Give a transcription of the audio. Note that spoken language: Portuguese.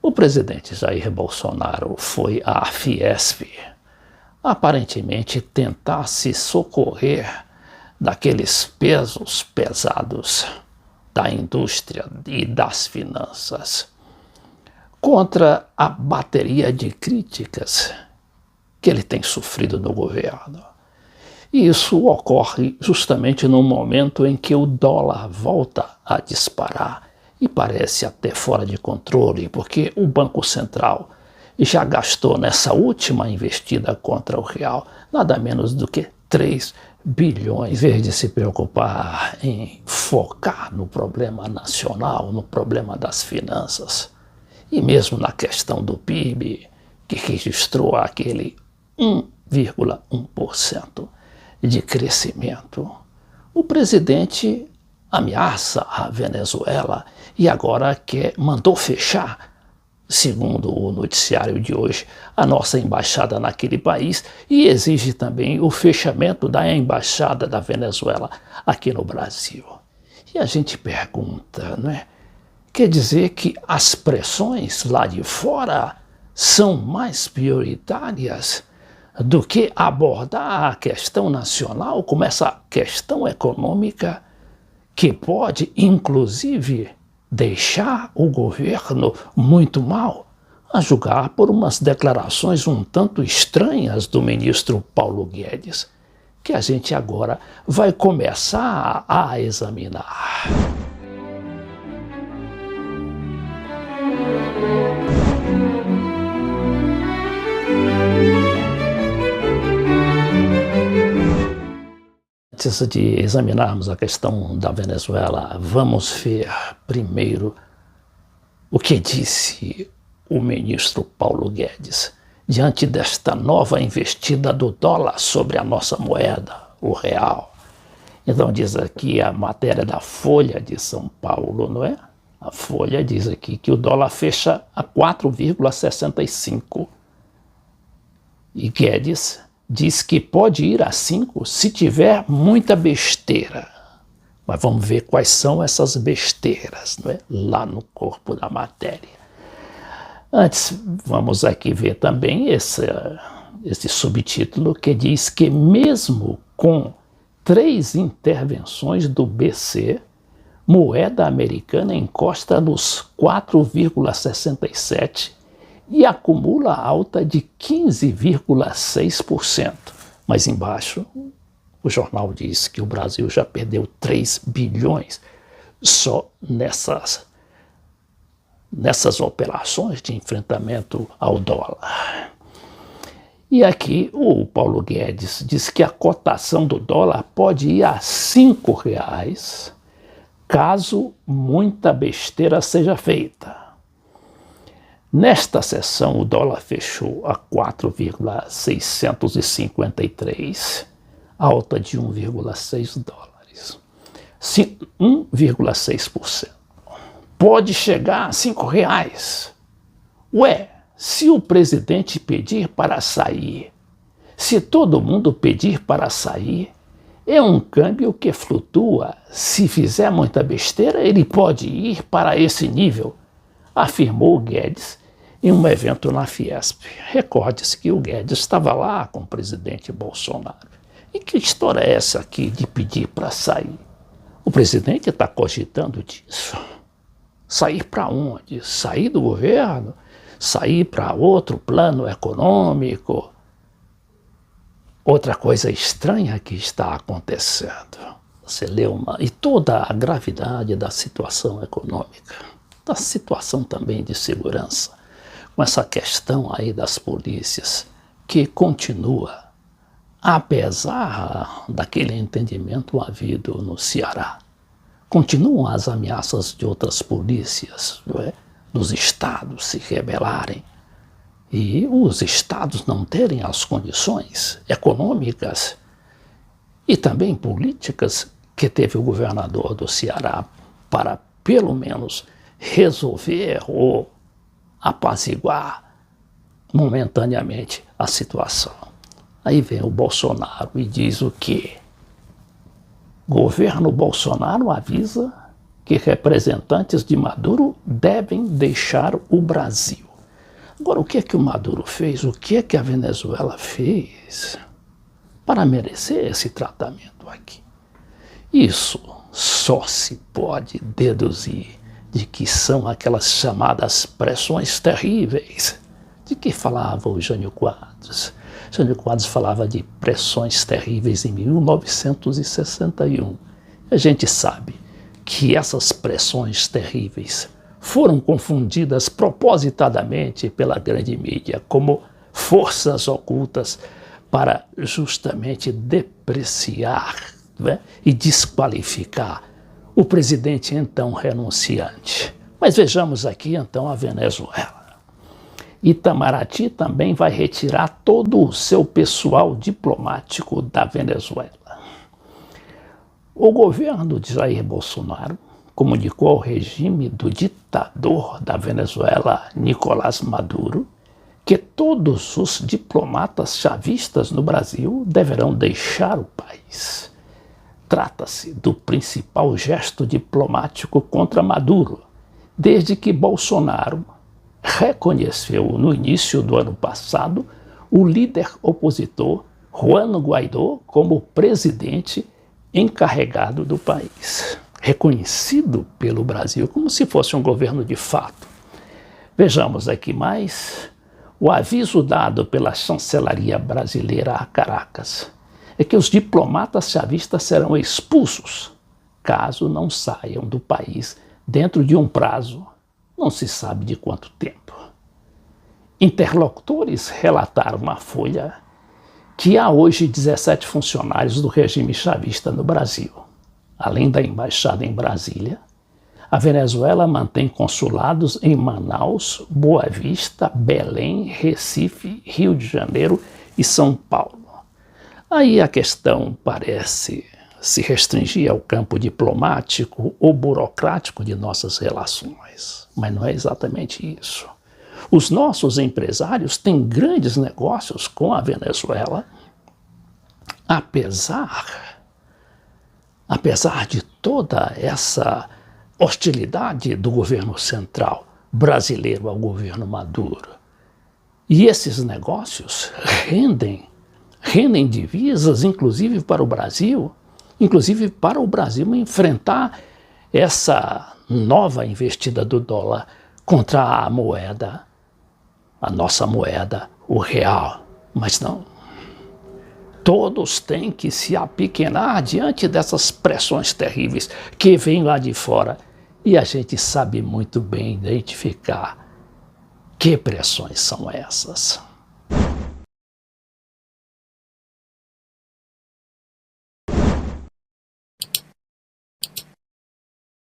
O presidente Jair Bolsonaro foi à Fiesp, aparentemente tentar se socorrer daqueles pesos pesados da indústria e das finanças, contra a bateria de críticas que ele tem sofrido no governo. E isso ocorre justamente no momento em que o dólar volta a disparar e parece até fora de controle, porque o Banco Central já gastou nessa última investida contra o real nada menos do que 3 bilhões, em vez de se preocupar em focar no problema nacional, no problema das finanças. E mesmo na questão do PIB, que registrou aquele 1,1% de crescimento, o presidente ameaça a Venezuela e agora mandou fechar, segundo o noticiário de hoje, a nossa embaixada naquele país e exige também o fechamento da embaixada da Venezuela aqui no Brasil. E a gente pergunta, não é? Quer dizer que as pressões lá de fora são mais prioritárias do que abordar a questão nacional como essa questão econômica que pode, inclusive, deixar o governo muito mal, a julgar por umas declarações um tanto estranhas do ministro Paulo Guedes, que a gente agora vai começar a examinar. Antes de examinarmos a questão da Venezuela, vamos ver primeiro o que disse o ministro Paulo Guedes diante desta nova investida do dólar sobre a nossa moeda, o real. Então diz aqui a matéria da Folha de São Paulo, não é? A Folha diz aqui que o dólar fecha a 4,65 e Guedes diz que pode ir a 5 se tiver muita besteira. Mas vamos ver quais são essas besteiras, não é? Lá no corpo da matéria. Antes, vamos aqui ver também esse subtítulo que diz que mesmo com 3 intervenções do BC, moeda americana encosta nos 4,67 e acumula alta de 15,6%. Mas embaixo, o jornal diz que o Brasil já perdeu 3 bilhões só nessas operações de enfrentamento ao dólar. E aqui o Paulo Guedes diz que a cotação do dólar pode ir a R$ 5 caso muita besteira seja feita. Nesta sessão, o dólar fechou a 4,653, alta de 1,6 dólares, 1,6%. Pode chegar a R$ 5. Ué, se o presidente pedir para sair, se todo mundo pedir para sair, é um câmbio que flutua. Se fizer muita besteira, ele pode ir para esse nível, afirmou Guedes em um evento na Fiesp. Recorde-se que o Guedes estava lá com o presidente Bolsonaro. E que história é essa aqui de pedir para sair? O presidente está cogitando disso. Sair para onde? Sair do governo? Sair para outro plano econômico? Outra coisa estranha que está acontecendo. Você leu e toda a gravidade da situação econômica, da situação também de segurança, com essa questão aí das polícias, que continua, apesar daquele entendimento havido no Ceará. Continuam as ameaças de outras polícias, não é? Dos estados se rebelarem e os estados não terem as condições econômicas e também políticas que teve o governador do Ceará para, pelo menos, resolver ou apaziguar momentaneamente a situação. Aí vem o Bolsonaro e diz o quê? Governo Bolsonaro avisa que representantes de Maduro devem deixar o Brasil. Agora, o que é que o Maduro fez? O que é que a Venezuela fez para merecer esse tratamento aqui? Isso só se pode deduzir de que são aquelas chamadas pressões terríveis de que falava o Jânio Quadros. Jânio Quadros falava de pressões terríveis em 1961. A gente sabe que essas pressões terríveis foram confundidas propositadamente pela grande mídia como forças ocultas para justamente depreciar, né, e desqualificar o presidente então renunciante. Mas vejamos aqui então a Venezuela. Itamaraty também vai retirar todo o seu pessoal diplomático da Venezuela. O governo de Jair Bolsonaro comunicou ao regime do ditador da Venezuela, Nicolás Maduro, que todos os diplomatas chavistas no Brasil deverão deixar o país. Trata-se do principal gesto diplomático contra Maduro, desde que Bolsonaro reconheceu no início do ano passado o líder opositor Juan Guaidó como presidente encarregado do país, reconhecido pelo Brasil como se fosse um governo de fato. Vejamos aqui mais o aviso dado pela chancelaria brasileira a Caracas é que os diplomatas chavistas serão expulsos caso não saiam do país dentro de um prazo, não se sabe de quanto tempo. Interlocutores relataram à Folha que há hoje 17 funcionários do regime chavista no Brasil. Além da embaixada em Brasília, a Venezuela mantém consulados em Manaus, Boa Vista, Belém, Recife, Rio de Janeiro e São Paulo. Aí a questão parece se restringir ao campo diplomático ou burocrático de nossas relações, mas não é exatamente isso. Os nossos empresários têm grandes negócios com a Venezuela, apesar de toda essa hostilidade do governo central brasileiro ao governo Maduro. E esses negócios rendem divisas, inclusive para o Brasil enfrentar essa nova investida do dólar contra a moeda, a nossa moeda, o real. Mas não. Todos têm que se apequenar diante dessas pressões terríveis que vêm lá de fora. E a gente sabe muito bem identificar que pressões são essas.